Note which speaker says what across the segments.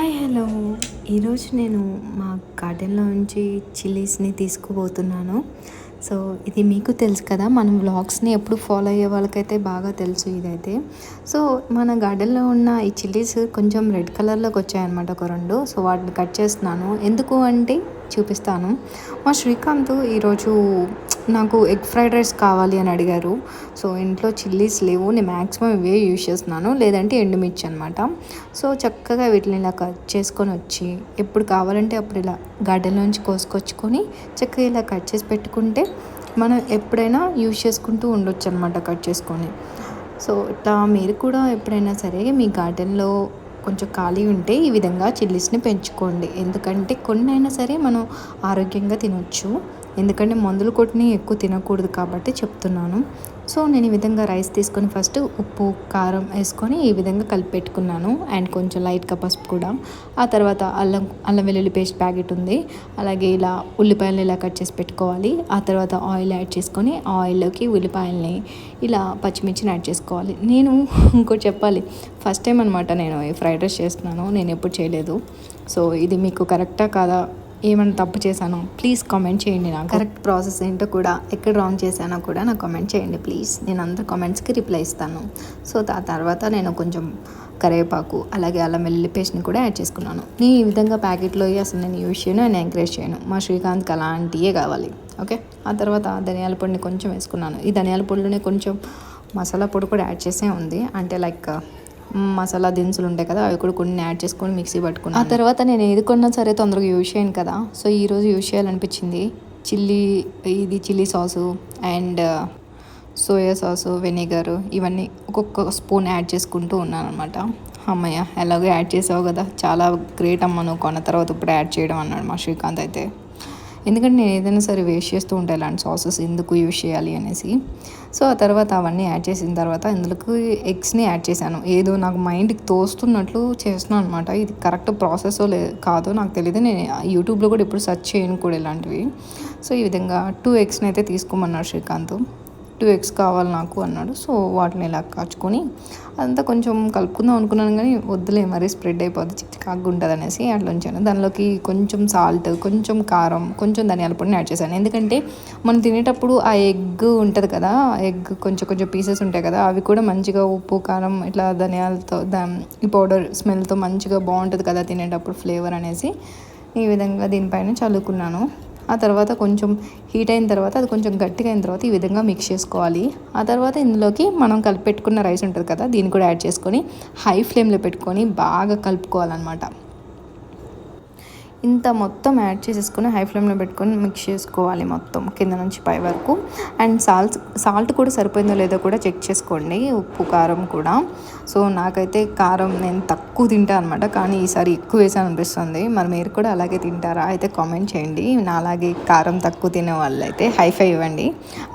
Speaker 1: Hi hello. ఈరోజు నేను మా గార్డెన్లో నుంచి చిల్లీస్ని తీసుకుపోతున్నాను. సో ఇది మీకు తెలుసు కదా, మనం వ్లాగ్స్ని ఎప్పుడు ఫాలో అయ్యే వాళ్ళకైతే బాగా తెలుసు ఇదైతే. సో మన గార్డెన్లో ఉన్న ఈ చిల్లీస్ కొంచెం రెడ్ కలర్లోకి వచ్చాయన్నమాట ఒక రెండు. సో వాటిని కట్ చేస్తున్నాను. ఎందుకు అంటే చూపిస్తాను. మా శ్రీకాంత్ ఈరోజు నాకు ఎగ్ ఫ్రైడ్ రైస్ కావాలి అని అడిగారు. సో ఇంట్లో చిల్లీస్ లేవు, నేను మ్యాక్సిమం ఇవే యూజ్ చేస్తున్నాను, లేదంటే ఎండుమిర్చి అనమాట. సో చక్కగా వీటిని ఇలా కట్ చేసుకొని వచ్చి ఎప్పుడు కావాలంటే అప్పుడు ఇలా గార్డెన్లోంచి కోసుకొచ్చుకొని చక్కగా ఇలా కట్ చేసి పెట్టుకుంటే మనం ఎప్పుడైనా యూజ్ చేసుకుంటూ ఉండొచ్చు అనమాట కట్ చేసుకొని. సో ఇట్లా మీరు కూడా ఎప్పుడైనా సరే మీ గార్డెన్లో కొంచెం ఖాళీ ఉంటే ఈ విధంగా చిల్లీస్ని పెంచుకోండి. ఎందుకంటే కొన్ని అయినా సరే మనం ఆరోగ్యంగా తినొచ్చు, ఎందుకంటే మందులు కొట్టిని ఎక్కువ తినకూడదు కాబట్టి చెప్తున్నాను. సో నేను ఈ విధంగా రైస్ తీసుకొని ఫస్ట్ ఉప్పు కారం వేసుకొని ఈ విధంగా కలిపి పెట్టుకున్నాను. అండ్ కొంచెం లైట్గా పసుపు కూడా. ఆ తర్వాత అల్లం వెల్లుల్లి పేస్ట్ ప్యాకెట్ ఉంది. అలాగే ఇలా ఉల్లిపాయలు ఇలా కట్ చేసి పెట్టుకోవాలి. ఆ తర్వాత ఆయిల్ యాడ్ చేసుకొని ఆయిల్లోకి ఉల్లిపాయల్ని ఇలా పచ్చిమిర్చిని యాడ్ చేసుకోవాలి. నేను ఇంకోటి చెప్పాలి, ఫస్ట్ టైం అనమాట నేను ఈ ఫ్రైడ్ రైస్ చేస్తున్నాను, నేను ఎప్పుడు చేయలేదు. సో ఇది మీకు కరెక్టా కాదా, ఏమైనా తప్పు చేశానో ప్లీజ్ కామెంట్ చేయండి. నాకు కరెక్ట్ ప్రాసెస్ ఏంటో కూడా, ఎక్కడ రాంగ్ చేశానో కూడా నాకు కామెంట్ చేయండి ప్లీజ్. నేను అందరు కామెంట్స్కి రిప్లై ఇస్తాను. సో ఆ తర్వాత నేను కొంచెం కరివేపాకు అలాగే అల్లం వెల్లుల్లి పేస్ట్ని కూడా యాడ్ చేసుకున్నాను. నేను ఈ విధంగా ప్యాకెట్లో అసలు నేను యూజ్ చేయను, నేను ఎంకరేజ్ చేయను. మా శ్రీకాంత్కి అలాంటివే కావాలి. ఓకే. ఆ తర్వాత ధనియాల పొడిని కొంచెం వేసుకున్నాను. ఈ ధనియాల పొడిలోనే కొంచెం మసాలా పొడి కూడా యాడ్ చేసే ఉంది, అంటే లైక్ మసాలా దినుసులు ఉంటాయి కదా, అవి కూడా కొన్ని యాడ్ చేసుకొని మిక్సీ పట్టుకున్నాను. ఆ తర్వాత నేను ఏది కొన్నా సరే తొందరగా యూజ్ చేయను కదా, సో ఈరోజు యూజ్ చేయాలనిపించింది. Chilli sauce and soya sauce, vinegar ఇవన్నీ ఒక్కొక్క స్పూన్ యాడ్ చేసుకుంటూ ఉన్నాను అనమాట. అమ్మయ్య ఎలాగో యాడ్ చేసావు కదా, చాలా గ్రేట్ అమ్మ, నువ్వు కొన్న తర్వాత ఇప్పుడు యాడ్ చేయడం అన్నాడు మా శ్రీకాంత్ అయితే. ఎందుకంటే నేను ఏదైనా సరే వేస్ట్ చేస్తూ ఉంటాను ఇలాంటి సాసెస్, ఎందుకు యూజ్ చేయాలి అనేసి. సో ఆ తర్వాత అవన్నీ యాడ్ చేసిన తర్వాత ఇందులోకి ఎగ్స్ని యాడ్ చేశాను. ఏదో నాకు మైండ్కి తోస్తున్నట్లు చేస్తున్నాను అనమాట. ఇది కరెక్ట్ ప్రాసెస్ కాదో నాకు తెలియదు, నేను యూట్యూబ్లో కూడా ఎప్పుడు సెర్చ్ చేయను కూడా ఇలాంటివి. సో ఈ విధంగా 2 ఎగ్స్ని అయితే తీసుకోమన్నాడు శ్రీకాంత్. 2 ఎగ్స్ కావాలి నాకు అన్నాడు. సో వాటిని ఇలా కాచుకొని అదంతా కొంచెం కలుపుకుందాం అనుకున్నాను, కానీ వద్దులే మరీ స్ప్రెడ్ అయిపోద్ది, చిక్కగా ఉంటుంది అనేసి అట్లా ఉంచాను. దానిలోకి కొంచెం సాల్ట్, కొంచెం కారం, కొంచెం ధనియాల పొడిని యాడ్ చేశాను. ఎందుకంటే మనం తినేటప్పుడు ఆ ఎగ్ ఉంటుంది కదా, ఎగ్ కొంచెం కొంచెం పీసెస్ ఉంటాయి కదా, అవి కూడా మంచిగా ఉప్పు కారం ఇట్లా ధనియాలతో ఈ పౌడర్ స్మెల్తో మంచిగా బాగుంటుంది కదా తినేటప్పుడు ఫ్లేవర్ అనేసి ఈ విధంగా దీనిపైన చల్లుకున్నాను. ఆ తర్వాత కొంచెం హీట్ అయిన తర్వాత అది కొంచెం గట్టిగా అయిన తర్వాత ఈ విధంగా మిక్స్ చేసుకోవాలి. ఆ తర్వాత ఇందులోకి మనం కలిపి పెట్టుకున్న రైస్ ఉంటుంది కదా, దీన్ని కూడా యాడ్ చేసుకొని హై ఫ్లేమ్లో పెట్టుకొని బాగా కలుపుకోవాలన్నమాట. ఇంత మొత్తం యాడ్ చేసేసుకొని హై ఫ్లేమ్లో పెట్టుకొని మిక్స్ చేసుకోవాలి మొత్తం కింద నుంచి పై వరకు. అండ్ సాల్ట్ కూడా సరిపోయిందో లేదో కూడా చెక్ చేసుకోండి, ఉప్పు కారం కూడా. సో నాకైతే కారం నేను తక్కువ తింటాను అనమాట, కానీ ఈసారి ఎక్కువ వేసాను అనిపిస్తుంది. మరి మీరు కూడా అలాగే తింటారా అయితే కామెంట్ చేయండి. నా అలాగే కారం తక్కువ తినే వాళ్ళు అయితే హైఫై ఇవ్వండి.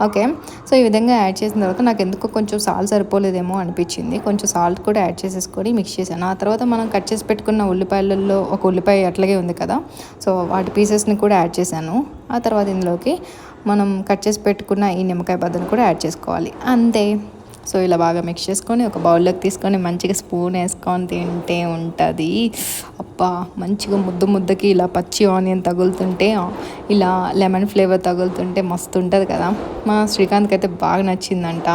Speaker 1: ఓకే. సో ఈ విధంగా యాడ్ చేసిన తర్వాత నాకు ఎందుకో కొంచెం సాల్ట్ సరిపోలేదేమో అనిపించింది, కొంచెం సాల్ట్ కూడా యాడ్ చేసేసుకొని మిక్స్ చేశాను. ఆ తర్వాత మనం కట్ చేసి పెట్టుకున్న ఉల్లిపాయలలో ఒక ఉల్లిపాయ అట్లాగే ఉంది కదా, సో వాటి పీసెస్ని కూడా యాడ్ చేశాను. ఆ తర్వాత ఇందులోకి మనం కట్ చేసి పెట్టుకున్న ఈ నిమ్మకాయ బద్దను కూడా యాడ్ చేసుకోవాలి, అంతే. సో ఇలా బాగా మిక్స్ చేసుకొని ఒక బౌల్లోకి తీసుకొని మంచిగా స్పూన్ వేసుకొని తింటే ఉంటుంది. అబ్బా మంచిగా ముద్దకి ఇలా పచ్చి ఆనియన్ తగులుతుంటే, ఇలా లెమన్ ఫ్లేవర్ తగులుతుంటే మస్తు ఉంటుంది కదా. మా శ్రీకాంత్కి అయితే బాగా నచ్చిందంట.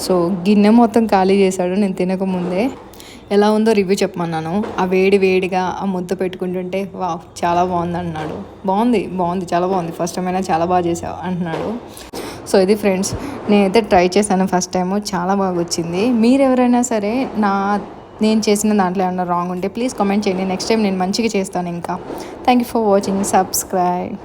Speaker 1: సో గిన్నె మొత్తం ఖాళీ చేశాడు నేను తినకముందే. ఎలా ఉందో రివ్యూ చెప్పమన్నాను. ఆ వేడిగా ఆ ముద్ద పెట్టుకుంటుంటే వా చాలా బాగుంది అన్నాడు. బాగుంది చాలా బాగుంది, ఫస్ట్ టైం అయినా చాలా బాగా చేసావు అంటున్నాడు. సో ఇది ఫ్రెండ్స్, నేనైతే ట్రై చేశాను ఫస్ట్ టైము, చాలా బాగా వచ్చింది. మీరు ఎవరైనా సరే నేను చేసిన దాంట్లో ఏమన్నా రాంగ్ ఉంటే ప్లీజ్ కామెంట్ చేయండి. నెక్స్ట్ టైం నేను మంచిగా చేస్తాను ఇంకా. Thank you for watching. Subscribe.